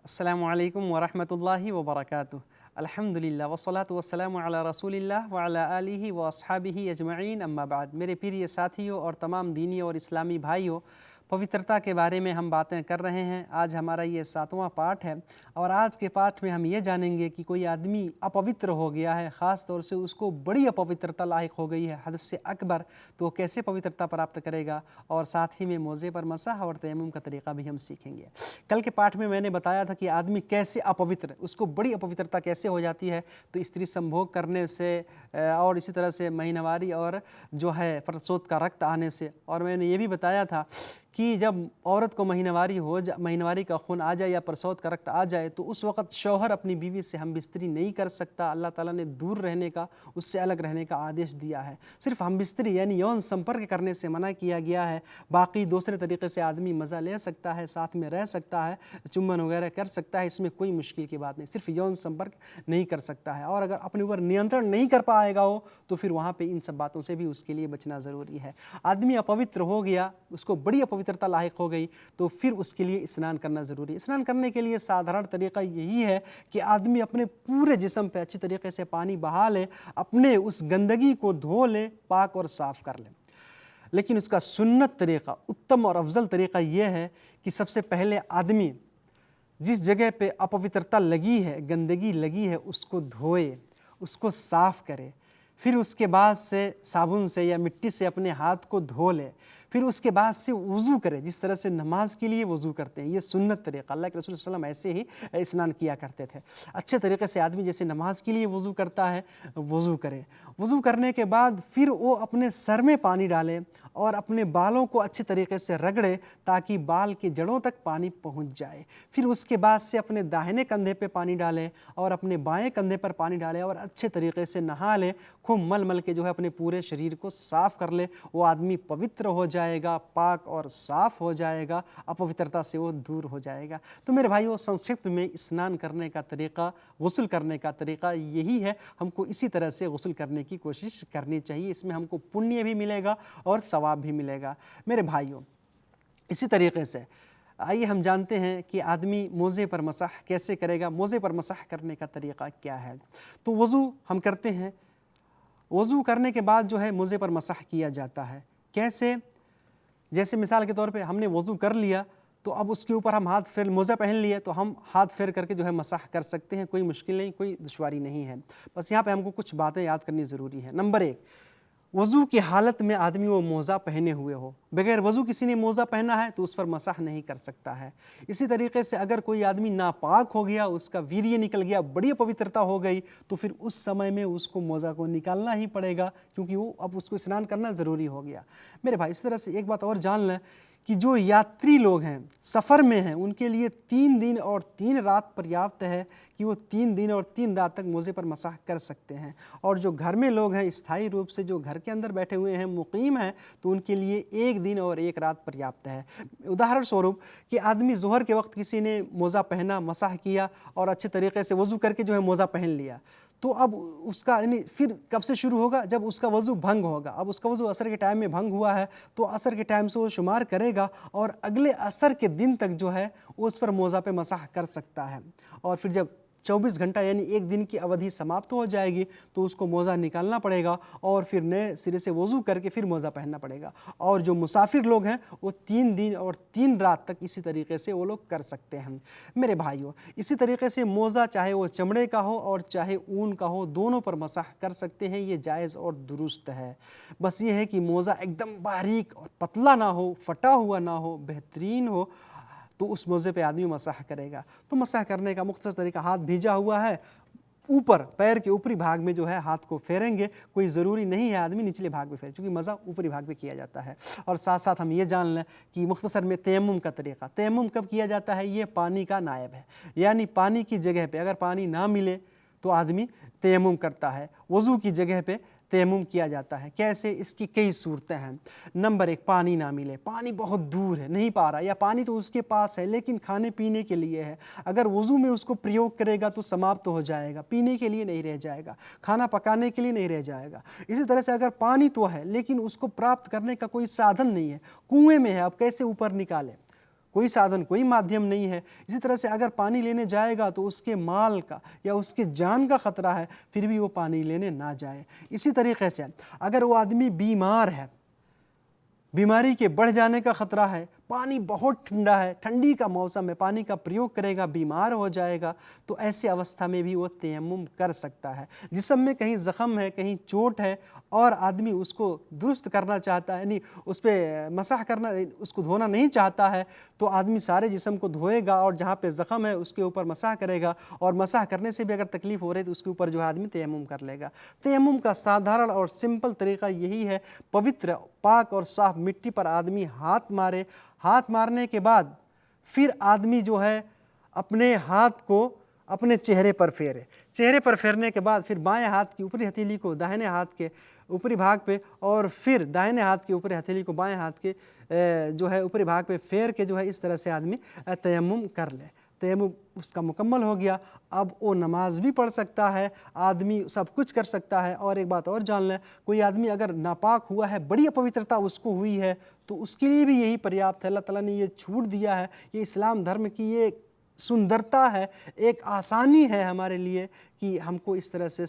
अस्सलामु अलैकुम वरहमतुल्लाहि वबरकातुह। अल्हम्दुलिल्लाह वस्सलातु वस्सलामु अला रसूलिल्लाह व अला आलिहि व अस्हाबिहि अजमईन, अम्मा बाद। मेरे प्रिय साथियों और तमाम दीनी और इस्लामी भाइयों, पवित्रता के बारे में हम बातें कर रहे हैं। आज हमारा ये 7वां पाठ है और आज के पाठ में हम ये जानेंगे कि कोई आदमी अपवित्र हो गया है, ख़ास तौर से उसको बड़ी अपवित्रता लायक हो गई है, हद से अकबर, तो वो कैसे पवित्रता प्राप्त करेगा। और साथ ही में मोज़े पर मसह और तयम्मुम का तरीक़ा भी हम सीखेंगे। कल के पाठ में मैंने बताया था कि आदमी कैसे अपवित्र, उसको बड़ी अपवित्रता कैसे हो जाती है, तो स्त्री संभोग करने से और इसी तरह से महीनावारी और जो है प्रसव का रक्त आने से। और मैंने ये भी बताया था कि जब औरत को महीनावारी का खून आ जाए या प्रसव का रक्त आ जाए तो उस वक़्त शौहर अपनी बीवी से हम बिस्तरी नहीं कर सकता। अल्लाह ताला ने दूर रहने का, उससे अलग रहने का आदेश दिया है। सिर्फ हम बिस्तरी यानी यौन संपर्क करने से मना किया गया है। बाकी दूसरे तरीक़े से आदमी मज़ा ले सकता है, साथ में रह सकता है, चुम्बन वगैरह कर सकता है, इसमें कोई मुश्किल की बात नहीं। सिर्फ यौन संपर्क नहीं कर सकता है। और अगर अपने ऊपर नियंत्रण नहीं कर पाएगा हो तो फिर वहाँ पर इन सब बातों से भी उसके लिए बचना ज़रूरी है। आदमी अपवित्र हो गया, उसको बड़ी पवित्रता लायक हो गई, तो फिर उसके लिए स्नान करना ज़रूरी है। स्नान करने के लिए साधारण तरीक़ा यही है कि आदमी अपने पूरे जिस्म पे अच्छी तरीक़े से पानी बहा ले, अपने उस गंदगी को धो ले, पाक और साफ़ कर ले। लेकिन उसका सुन्नत तरीक़ा, उत्तम और अफजल तरीक़ा यह है कि सबसे पहले आदमी जिस जगह पे अपवित्रता लगी है, गंदगी लगी है, उसको धोए, उसको साफ़ करे। फिर उसके बाद से साबुन से या मिट्टी से अपने हाथ को धो ले। फिर उसके बाद से वज़ू करे, जिस तरह से नमाज के लिए वज़ू करते हैं। ये सुन्नत तरीक़ा, अल्लाह के रसूल सल्लल्लाहु अलैहि वसल्लम ऐसे ही स्नान किया करते थे। अच्छे तरीक़े से आदमी जैसे नमाज के लिए वज़ू करता है, वज़ू करे। वज़ू करने के बाद फिर वो अपने सर में पानी डाले और अपने बालों को अच्छे तरीक़े से रगड़े ताकि बाल की जड़ों तक पानी पहुँच जाए। फिर उसके बाद से अपने दाहिने कंधे पे पानी डाले और अपने बाएँ कंधे पर पानी डाले और अच्छे तरीक़े से नहा ले। खूब मल के जो है अपने पूरे शरीर को साफ़ कर ले। वो आदमी पवित्र हो जाएगा, पाक और साफ़ हो जाएगा, अपवित्रता से वो दूर हो जाएगा। तो मेरे भाइयों, संक्षिप्त में स्नान करने का तरीक़ा, गुस्ल करने का तरीक़ा यही है। हमको इसी तरह से गुस्ल करने की कोशिश करनी चाहिए। इसमें हमको पुण्य भी मिलेगा और सवाब भी मिलेगा। मेरे भाइयों, इसी तरीक़े से आइए हम जानते हैं कि आदमी मोज़े पर मसह कैसे करेगा। मोज़े पर मसह करने का तरीक़ा क्या है? तो वज़ू हम करते हैं। वज़ू करने के बाद जो है मोज़े पर मसह किया जाता है। कैसे? जैसे मिसाल के तौर पे हमने वज़ू कर लिया तो अब उसके ऊपर हम हाथ फेर, मोज़ा पहन लिए तो हम हाथ फेर करके जो है मसह कर सकते हैं। कोई मुश्किल नहीं, कोई दुश्वारी नहीं है। बस यहाँ पे हमको कुछ बातें याद करनी ज़रूरी है। नंबर 1, वज़ू की हालत में आदमी वो मोज़ा पहने हुए हो। बगैर वज़ू किसी ने मोज़ा पहना है तो उस पर मसह नहीं कर सकता है। इसी तरीक़े से अगर कोई आदमी नापाक हो गया, उसका वीर्य निकल गया, बड़ी पवित्रता हो गई, तो फिर उस समय में उसको मोज़ा को निकालना ही पड़ेगा, क्योंकि वो अब उसको स्नान करना ज़रूरी हो गया। मेरे भाई, इस तरह से एक बात और जान लें कि जो यात्री लोग हैं, सफ़र में हैं, उनके लिए 3 दिन और 3 रात पर्याप्त है कि वो 3 दिन और 3 रात तक मोज़े पर मसह कर सकते हैं। और जो घर में लोग हैं, स्थायी रूप से जो घर के अंदर बैठे हुए हैं, मुक़ीम हैं, तो उनके लिए 1 दिन और 1 रात पर्याप्त है। उदाहरण स्वरूप कि आदमी ज़ोहर के वक्त किसी ने मोज़ा पहना, मसह किया और अच्छे तरीक़े से वज़ू करके जो है मोज़ा पहन लिया, तो अब उसका यानी फिर कब से शुरू होगा? जब उसका वज़ू भंग होगा। अब उसका वज़ू असर के टाइम में भंग हुआ है तो असर के टाइम से वो शुमार करेगा और अगले असर के दिन तक जो है उस पर मोज़ा पे मसह कर सकता है। और फिर जब 24 घंटा यानी 1 दिन की अवधि समाप्त हो जाएगी तो उसको मोज़ा निकालना पड़ेगा और फिर नए सिरे से वज़ू करके फिर मोज़ा पहनना पड़ेगा। और जो मुसाफिर लोग हैं वो 3 दिन और 3 रात तक इसी तरीक़े से वो लोग कर सकते हैं। मेरे भाइयों, इसी तरीक़े से मोज़ा चाहे वो चमड़े का हो और चाहे ऊन का हो, दोनों पर मसह कर सकते हैं। ये जायज़ और दुरुस्त है। बस ये है कि मोज़ा एकदम बारीक और पतला ना हो, फटा हुआ ना हो, बेहतरीन हो, तो उस मोज़े पे आदमी मसह करेगा। तो मसह करने का मुख्तसर तरीका, हाथ भीजा हुआ है, ऊपर पैर के ऊपरी भाग में जो है हाथ को फेरेंगे। कोई ज़रूरी नहीं है आदमी निचले भाग में फेरे, क्योंकि मज़ा ऊपरी भाग में किया जाता है। और साथ साथ हम ये जान लें कि मुख्तसर में तयम्मुम का तरीक़ा, तयम्मुम कब किया जाता है? ये पानी का नायब है, यानी पानी की जगह पे अगर पानी ना मिले तो आदमी तयम्मुम करता है। वज़ू की जगह पे तयम्मुम किया जाता है। कैसे? इसकी कई सूरतें हैं। नंबर 1, पानी ना मिले, पानी बहुत दूर है, नहीं पा रहा, या पानी तो उसके पास है लेकिन खाने पीने के लिए है। अगर वज़ू में उसको प्रयोग करेगा तो समाप्त हो जाएगा, पीने के लिए नहीं रह जाएगा, खाना पकाने के लिए नहीं रह जाएगा। इसी तरह से अगर पानी तो है लेकिन उसको प्राप्त करने का कोई साधन नहीं है, कुएँ में है, अब कैसे ऊपर निकाले? कोई साधन, कोई माध्यम नहीं है। इसी तरह से अगर पानी लेने जाएगा तो उसके माल का या उसके जान का ख़तरा है, फिर भी वो पानी लेने ना जाए। इसी तरीक़े से अगर वो आदमी बीमार है, बीमारी के बढ़ जाने का ख़तरा है, पानी बहुत ठंडा है, ठंडी का मौसम है, पानी का प्रयोग करेगा, बीमार हो जाएगा, तो ऐसी अवस्था में भी वो तयम्मुम कर सकता है। जिस्म में कहीं ज़ख़म है, कहीं चोट है और आदमी उसको दुरुस्त करना चाहता है, नहीं उस पर मसाह करना, उसको धोना नहीं चाहता है, तो आदमी सारे जिस्म को धोएगा और जहाँ पे ज़ख़म है उसके ऊपर मसाह करेगा, और मसाह करने से भी अगर तकलीफ़ हो रही है तो उसके ऊपर जो है आदमी तयम्मुम कर लेगा। तयम्मुम का साधारण और सिंपल तरीक़ा यही है, पवित्र पाक और साफ़ मिट्टी पर आदमी हाथ मारे, हाथ मारने के बाद फिर आदमी जो है अपने हाथ को अपने चेहरे पर फेरे, चेहरे पर फेरने के बाद फिर बाएं हाथ की ऊपरी हथेली को दाहिने हाथ के ऊपरी भाग पे और फिर दाहिने हाथ की ऊपरी हथेली को बाएं हाथ के जो है ऊपरी भाग पे फेर के जो है इस तरह से आदमी तयम्मुम कर ले। तयम्मुम उसका मुकम्मल हो गया। अब वो नमाज भी पढ़ सकता है, आदमी सब कुछ कर सकता है। और एक बात और जान लें, कोई आदमी अगर नापाक हुआ है, बड़ी अपवित्रता उसको हुई है, तो उसके लिए भी यही पर्याप्त है। अल्लाह ताला ने ये छूट दिया है, ये इस्लाम धर्म की ये सुंदरता है, एक आसानी है हमारे लिए कि हमको इस तरह से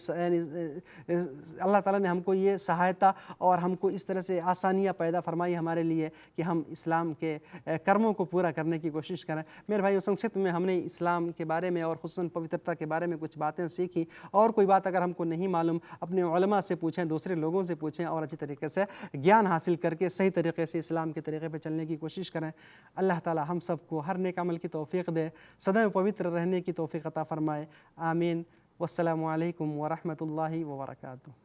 अल्लाह ताला ने हमको ये सहायता और हमको इस तरह से आसानियाँ पैदा फरमाई हमारे लिए कि हम इस्लाम के कर्मों को पूरा करने की कोशिश करें। मेरे भाइयों, संक्षिप्त में हमने इस्लाम के बारे में और खुसूसन पवित्रता के बारे में कुछ बातें सीखी। और कोई बात अगर हमको नहीं मालूम, अपने उलमा से पूछें, दूसरे लोगों से पूछें और अच्छी तरीके से ज्ञान हासिल करके सही तरीके से इस्लाम के तरीक़े पर चलने की कोशिश करें। अल्लाह ताला हम सबको हर नेक अमल की तौफ़ीक़ दे, सदैव पवित्र रहने की तौफ़ीक़ अता फ़रमाए। आमीन। वस्सलामु अलैकुम व रहमतुल्लाहि व बरकातुहू।